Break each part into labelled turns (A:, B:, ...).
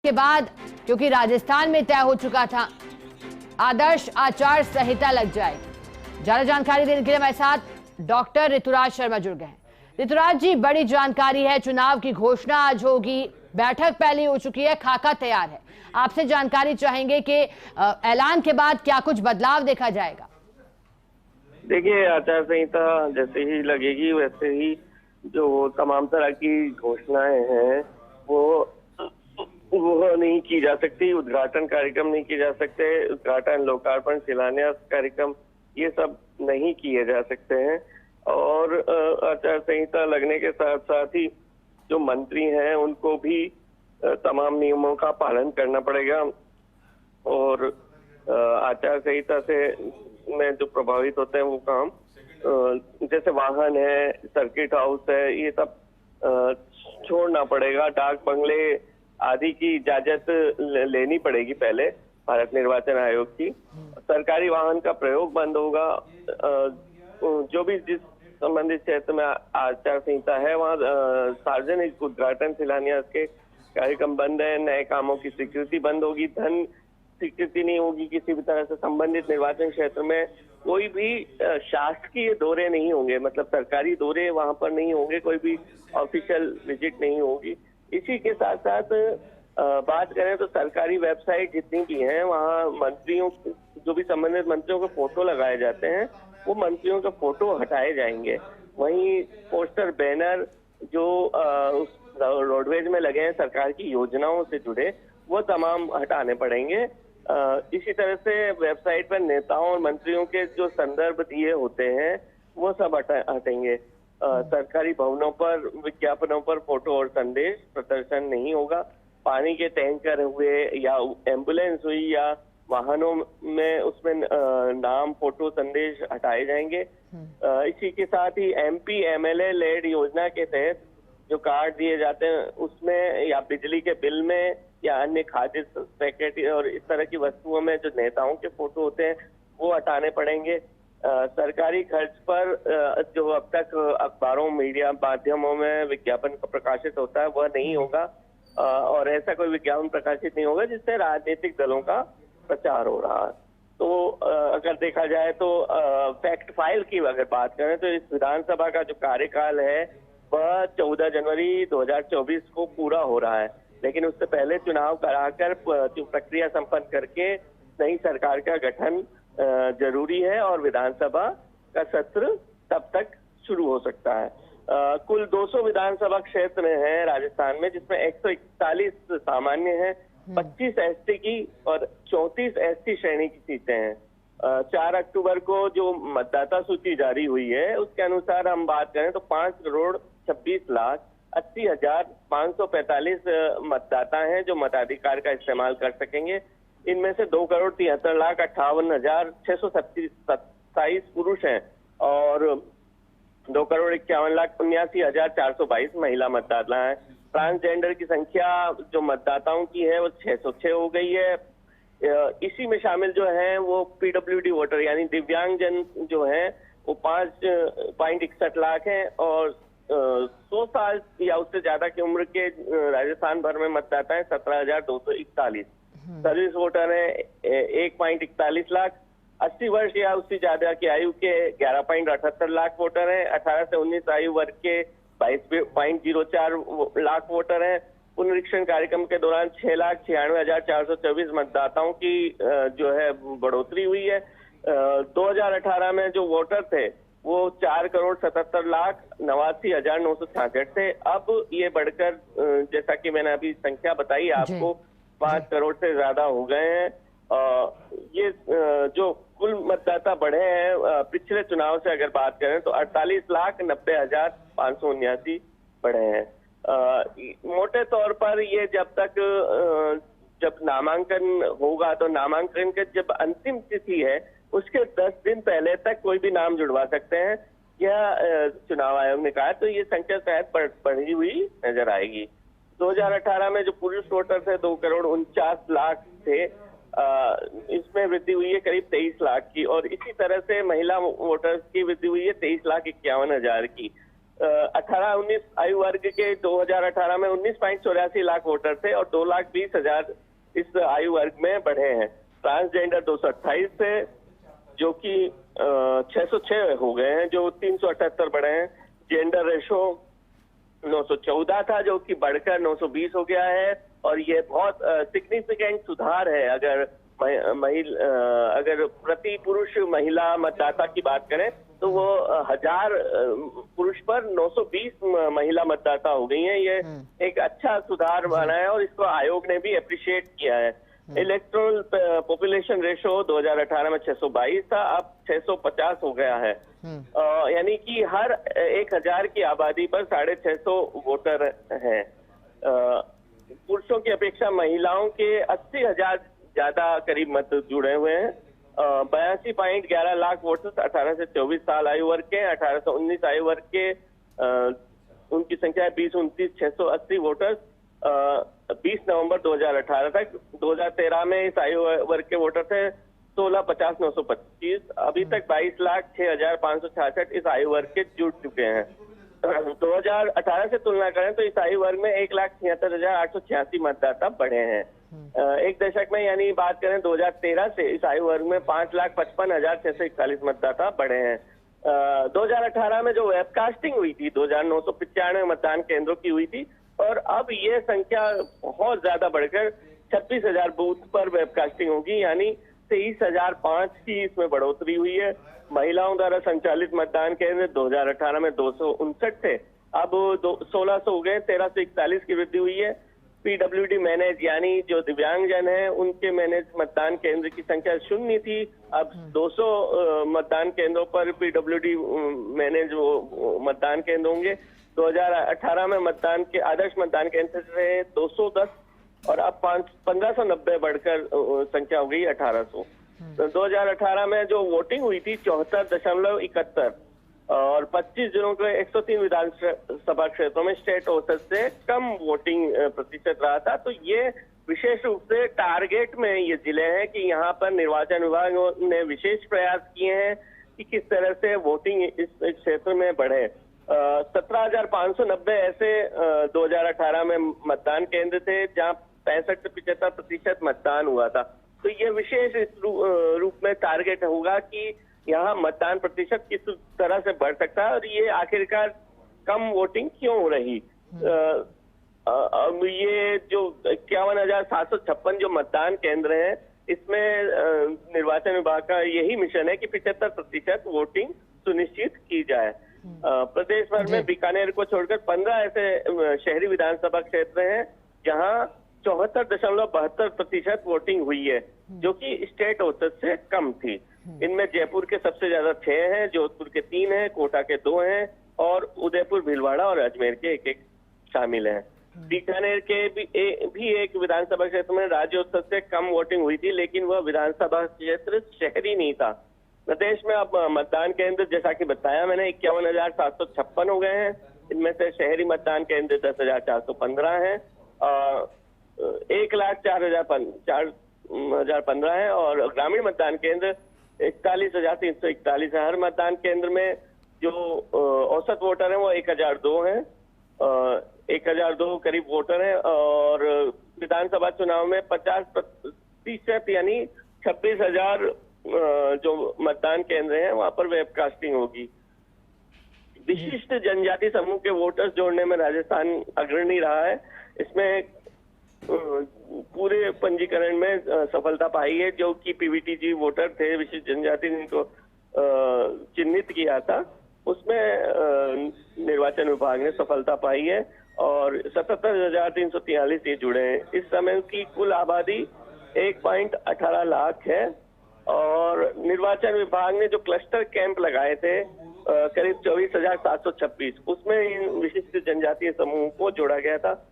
A: के बाद क्योंकि राजस्थान में तय हो चुका था आदर्श आचार संहिता लग जाएगी। ज्यादा जानकारी देने के लिए हमारे साथ डॉक्टर ऋतुराज शर्मा जुड़ गए हैं। ऋतुराज जी, बड़ी जानकारी है, चुनाव की घोषणा आज होगी, बैठक पहले हो चुकी है, खाका तैयार है। आपसे जानकारी चाहेंगे कि ऐलान के बाद क्या कुछ बदलाव देखा जाएगा।
B: देखिए, आचार संहिता जैसे ही लगेगी वैसे ही जो तमाम तरह की घोषणाएं हैं वो नहीं की जा सकती। उद्घाटन कार्यक्रम नहीं किए जा सकते, उद्घाटन, लोकार्पण, शिलान्यास कार्यक्रम ये सब नहीं किए जा सकते हैं। और आचार संहिता लगने के साथ साथ ही जो मंत्री हैं उनको भी तमाम नियमों का पालन करना पड़ेगा। और आचार संहिता से में जो प्रभावित होते हैं वो काम जैसे वाहन है, सर्किट हाउस है, ये सब छोड़ना पड़ेगा। डाक बंगले आदि की इजाजत लेनी पड़ेगी पहले भारत निर्वाचन आयोग की। सरकारी वाहन का प्रयोग बंद होगा। जो भी जिस संबंधित क्षेत्र में आचार संहिता है वहाँ सार्वजनिक उद्घाटन, शिलान्यास के कार्यक्रम बंद है। नए कामों की स्वीकृति बंद होगी। धन स्वीकृति नहीं होगी किसी भी तरह से। संबंधित निर्वाचन क्षेत्र में कोई भी शासकीय दौरे नहीं होंगे, मतलब सरकारी दौरे वहां पर नहीं होंगे, कोई भी ऑफिशियल विजिट नहीं होगी। इसी के साथ साथ बात करें तो सरकारी वेबसाइट जितनी भी हैं वहाँ मंत्रियों, जो भी संबंधित मंत्रियों के फोटो लगाए जाते हैं वो मंत्रियों के फोटो हटाए जाएंगे। वहीं पोस्टर, बैनर जो रोडवेज में लगे हैं सरकार की योजनाओं से जुड़े, वो तमाम हटाने पड़ेंगे। इसी तरह से वेबसाइट पर नेताओं और मंत्रियों के जो संदर्भ दिए होते हैं वो सब हटेंगे। सरकारी भवनों पर, विज्ञापनों पर फोटो और संदेश प्रदर्शन नहीं होगा। पानी के टैंकर हुए या एम्बुलेंस हुई या वाहनों में उसमें नाम, फोटो, संदेश हटाए जाएंगे। इसी के साथ ही MP MLA लेड योजना के तहत जो कार्ड दिए जाते हैं उसमें या बिजली के बिल में या अन्य खाद्य पैकेट और इस तरह की वस्तुओं में जो नेताओं के फोटो होते हैं वो हटाने पड़ेंगे। सरकारी खर्च पर जो अब तक अखबारों, मीडिया माध्यमों में विज्ञापन प्रकाशित होता है वह नहीं होगा। और ऐसा कोई विज्ञापन प्रकाशित नहीं होगा जिससे राजनीतिक दलों का प्रचार हो रहा है। तो अगर देखा जाए तो फैक्ट फाइल की अगर बात करें तो इस विधानसभा का जो कार्यकाल है वह 14 जनवरी 2024 को पूरा हो रहा है, लेकिन उससे पहले चुनाव कराकर प्रक्रिया संपन्न करके नई सरकार का गठन जरूरी है और विधानसभा का सत्र तब तक शुरू हो सकता है। कुल 200 विधानसभा क्षेत्र हैं राजस्थान में, जिसमें 141 सामान्य हैं, 25 ST की और 34 SC श्रेणी की सीटें हैं। 4 अक्टूबर को जो मतदाता सूची जारी हुई है उसके अनुसार हम बात करें तो 5,26,80,545 मतदाता हैं जो मताधिकार का इस्तेमाल कर सकेंगे। इनमें से 2,73,58,627 पुरुष हैं और 2,51,79,422 महिला मतदाता हैं। ट्रांसजेंडर की संख्या जो मतदाताओं की है वो 606 हो गई है। इसी में शामिल जो हैं वो PWD वोटर यानी दिव्यांगजन जो हैं वो 5.61 लाख हैं और 100 साल या उससे ज्यादा की उम्र के राजस्थान भर में मतदाता हैं 17,241। सर्विस वोटर हैं 1.41 लाख। 80 वर्ष या उससे ज्यादा की आयु के 11.78 लाख वोटर हैं। 18 से 19 आयु वर्ग के 22.04 लाख वोटर हैं। पुनरीक्षण कार्यक्रम के दौरान 6,96,424 मतदाताओं की जो है बढ़ोतरी हुई है। 2018 में जो वोटर थे वो 4,77,89,966 थे। अब ये बढ़कर जैसा कि मैंने अभी संख्या बताई आपको 5 करोड़ से ज्यादा हो गए हैं। ये जो कुल मतदाता बढ़े हैं पिछले चुनाव से अगर बात करें तो 48,90,579 बढ़े हैं। मोटे तौर पर ये जब नामांकन होगा तो नामांकन के जब अंतिम तिथि है उसके 10 दिन पहले तक कोई भी नाम जुड़वा सकते हैं, यह चुनाव आयोग ने कहा। तो ये संख्या शायद बढ़ी हुई नजर आएगी। 2018 में जो पुरुष वोटर थे 2,49,00,000 थे, इसमें वृद्धि हुई है करीब 23 लाख की और इसी तरह से महिला वोटर्स की वृद्धि हुई है 23,51,000 की। 18-19 आयु वर्ग के 2018 में 19.84 लाख वोटर थे और 2,20,000 इस आयु वर्ग में बढ़े हैं। ट्रांसजेंडर 228 थे जो कि 606 हो गए हैं, जो 378 बढ़े हैं। जेंडर रेशो 914 था जो कि बढ़कर 920 हो गया है और ये बहुत सिग्निफिकेंट सुधार है। अगर प्रति पुरुष महिला मतदाता की बात करें तो वो 1000 पुरुष पर 920 महिला मतदाता हो गई हैं। ये एक अच्छा सुधार माना है और इसको आयोग ने भी अप्रिशिएट किया है। इलेक्टोरल पॉपुलेशन रेशो 2018 में 622 था, अब 650 हो गया है। यानी कि हर 1000 की आबादी पर 650 वोटर हैं। पुरुषों की अपेक्षा महिलाओं के 80,000 ज्यादा करीब मत जुड़े हुए हैं। 82.11 लाख वोटर्स 18 से 24 साल आयु वर्ग के, 18 से 19 आयु वर्ग के उनकी संख्या है 20-29-680 वोटर्स 20 नवंबर 2018 तक। 2013 में इस आयु वर्ग के वोटर थे 16,50,925। अभी तक 22,06,566 इस आयु वर्ग के जुड़ चुके हैं। 2018 से तुलना करें तो इस आयु वर्ग में 1,76,886 मतदाता बढ़े हैं। एक दशक में यानी बात करें 2013 से इस आयु वर्ग में 5,55,641 मतदाता बढ़े हैं। 2018 में जो वेबकास्टिंग हुई थी 2,995 मतदान केंद्रों की हुई थी और अब ये संख्या बहुत ज्यादा बढ़कर 26,000 बूथ पर वेबकास्टिंग होगी, यानी 23,005 की इसमें बढ़ोतरी हुई है। महिलाओं द्वारा संचालित मतदान केंद्र 2018 में 259 थे, अब 1600 हो गए, 1341 की वृद्धि हुई है। पीडब्ल्यूडी मैनेज यानी जो दिव्यांगजन हैं उनके मैनेज मतदान केंद्र की संख्या 0 थी, अब 200 मतदान केंद्रों पर पीडब्ल्यूडी मैनेज मतदान केंद्र होंगे। 2018 में मतदान के आदर्श मतदान केंद्र रहे 210 और अब 1590 बढ़कर संख्या हो गई 1800। 2018 में जो वोटिंग हुई थी 74.71 और 25 जिलों के 103 विधानसभा क्षेत्रों में स्टेट औसत से कम वोटिंग प्रतिशत रहा था। तो ये विशेष रूप से टारगेट में ये जिले हैं कि यहाँ पर निर्वाचन विभाग ने विशेष प्रयास किए हैं कि किस तरह से वोटिंग इस क्षेत्र में बढ़े। 17,590 ऐसे 2018 में मतदान केंद्र थे जहाँ 65 से 75% मतदान हुआ था। तो ये विशेष रूप में टारगेट होगा कि यहाँ मतदान प्रतिशत किस तरह से बढ़ सकता है और ये आखिरकार कम वोटिंग क्यों हो रही। ये जो 51,756 जो मतदान केंद्र हैं इसमें निर्वाचन विभाग का यही मिशन है कि 75% वोटिंग सुनिश्चित की जाए। प्रदेश भर में बीकानेर को छोड़कर 15 ऐसे शहरी विधानसभा क्षेत्र हैं जहां 74.72% वोटिंग हुई है, जो कि स्टेट औसत से कम थी। इनमें जयपुर के सबसे ज्यादा 6 हैं, जोधपुर के 3 हैं, कोटा के 2 हैं और उदयपुर, भीलवाड़ा और अजमेर के 1-1 शामिल हैं। बीकानेर के भी एक विधानसभा क्षेत्र में राज्य औसत से कम वोटिंग हुई थी, लेकिन वह विधानसभा क्षेत्र शहरी नहीं था। प्रदेश में अब मतदान केंद्र जैसा कि बताया मैंने 51,756 हो गए हैं। इनमें से शहरी मतदान केंद्र 10,415 है, 1,04,015 है और ग्रामीण मतदान केंद्र 41,341 है। हर मतदान केंद्र में जो औसत वोटर है वो 1,002 है, 1,002 करीब वोटर हैं और विधानसभा चुनाव में 50% यानी 26,000 जो मतदान केंद्र हैं वहां पर वेबकास्टिंग होगी। विशिष्ट जनजाति समूह के वोटर्स जोड़ने में राजस्थान अग्रणी रहा है। इसमें पूरे पंजीकरण में सफलता पाई है। जो कि पीवीटीजी वोटर थे, विशिष्ट जनजाति जिनको चिन्हित किया था, उसमें निर्वाचन विभाग ने सफलता पाई है और 77,343 ये जुड़े हैं। इस समय की कुल आबादी 1.18 लाख है और निर्वाचन विभाग ने जो क्लस्टर कैंप लगाए थे करीब 24,726, उसमें इन विशिष्ट जनजातीय समूह को जोड़ा गया था।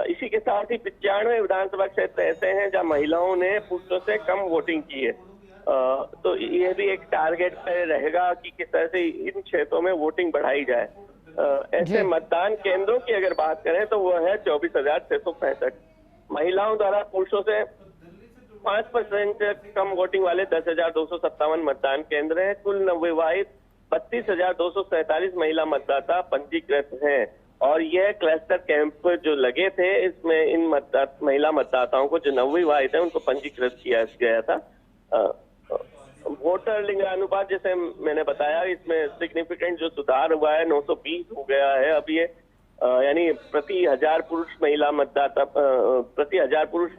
B: इसी के साथ ही 95 विधानसभा क्षेत्र ऐसे हैं जहां महिलाओं ने पुरुषों से कम वोटिंग की है। तो यह भी एक टारगेट रहेगा कि किस तरह से इन क्षेत्रों में वोटिंग बढ़ाई जाए। ऐसे मतदान केंद्रों की अगर बात करें तो वह है 24,665। महिलाओं द्वारा पुरुषों से 5% कम वोटिंग वाले 10,257 मतदान केंद्र हैं। कुल नवविवाहित 32,247 महिला मतदाता पंजीकृत हैं और यह क्लस्टर कैंप जो लगे थे इसमें इन महिला मतदाताओं को जो नवविवाहित है उनको पंजीकृत किया गया था। वोटर लिंगानुपात जैसे मैंने बताया इसमें सिग्निफिकेंट जो सुधार हुआ है 920 हो गया है अब ये, यानी प्रति 1000 पुरुष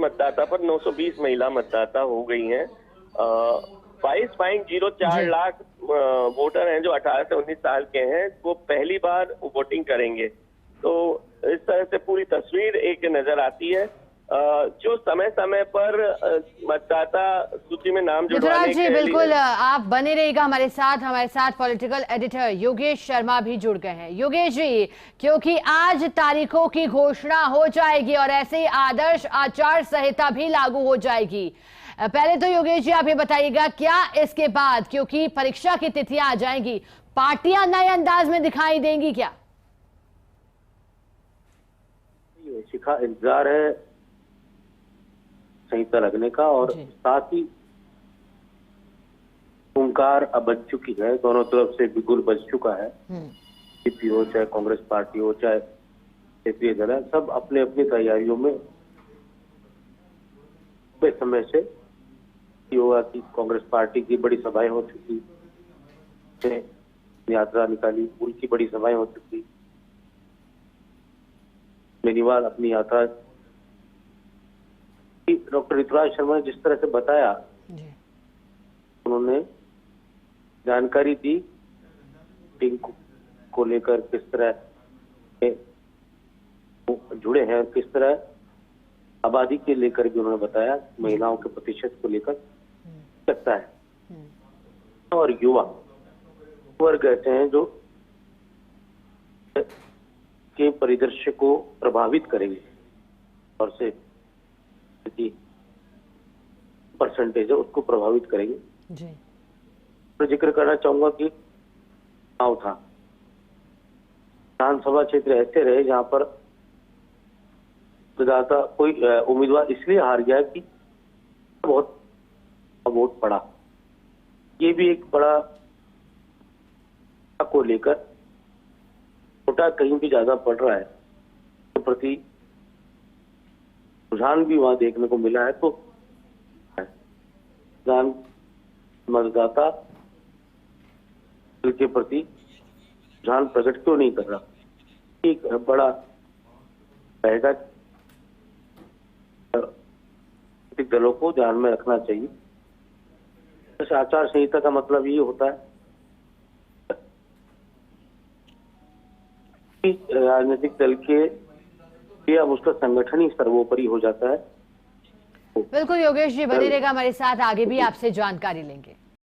B: मतदाता पर 920 महिला मतदाता हो गई हैं। 22.04 लाख वोटर हैं जो 18 से 19 साल के हैं, वो पहली बार वोटिंग करेंगे। तो इस तरह से पूरी तस्वीर एक नजर आती है। जो समय समय पर मतदाता सूची में नाम जुड़वाने
A: जी बिल्कुल, आप बने रहिएगा हमारे साथ पॉलिटिकल एडिटर योगेश शर्मा भी जुड़ गए हैं। योगेश जी, क्योंकि आज तारीखों की घोषणा हो जाएगी और ऐसे ही आदर्श आचार संहिता भी लागू हो जाएगी, पहले तो योगेश जी आप ये बताइएगा क्या इसके बाद, क्योंकि परीक्षा की तिथियां आ जाएंगी, पार्टियां नए अंदाज में दिखाई देंगी क्या?
C: शिखा, इंतजार है संहिता लगने का और साथ ही ओंकार अब बज चुकी है, दोनों तरफ से बिगुल बज चुका है। बीजेपी हो चाहे कांग्रेस पार्टी हो चाहे क्षेत्रीय दल है, सब अपने अपनी तैयारियों में समय से होगा कि कांग्रेस पार्टी की बड़ी सभाएं हो चुकी है, यात्रा निकाली, उनकी बड़ी सभाएं हो चुकी। बेनीवाल अपनी यात्रा, डॉक्टर ऋतुराज शर्मा ने जिस तरह से बताया, उन्होंने जानकारी दी टीम को लेकर, किस तरह जुड़े हैं और किस तरह आबादी के लेकर भी उन्होंने बताया, महिलाओं के प्रतिशत को लेकर सकता है। और युवा वर्ग ऐसे हैं जो के परिदृश्य को प्रभावित करेंगे और से परसेंटेज है उसको प्रभावित करेंगे जी। तो जिक्र करना चाहूंगा कि चुनाव था, विधानसभा क्षेत्र ऐसे रहे जहां पर मतदाता कोई उम्मीदवार इसलिए हार गया कि बहुत वोट पड़ा। ये भी एक बड़ा को लेकर वोटा कहीं भी ज्यादा पड़ रहा है तो प्रति रुझान भी वहां देखने को मिला है। तो मतदाता के प्रति रुझान प्रकट क्यों नहीं कर रहा, एक बड़ा रहेगा, राजनीतिक दलों को ध्यान में रखना चाहिए। इस आचार संहिता का मतलब ये होता है कि राजनीतिक दल के अब उसका संगठन ही सर्वोपरि हो जाता है।
A: बिल्कुल योगेश जी, बने रहेगा हमारे साथ, आगे भी आपसे जानकारी लेंगे।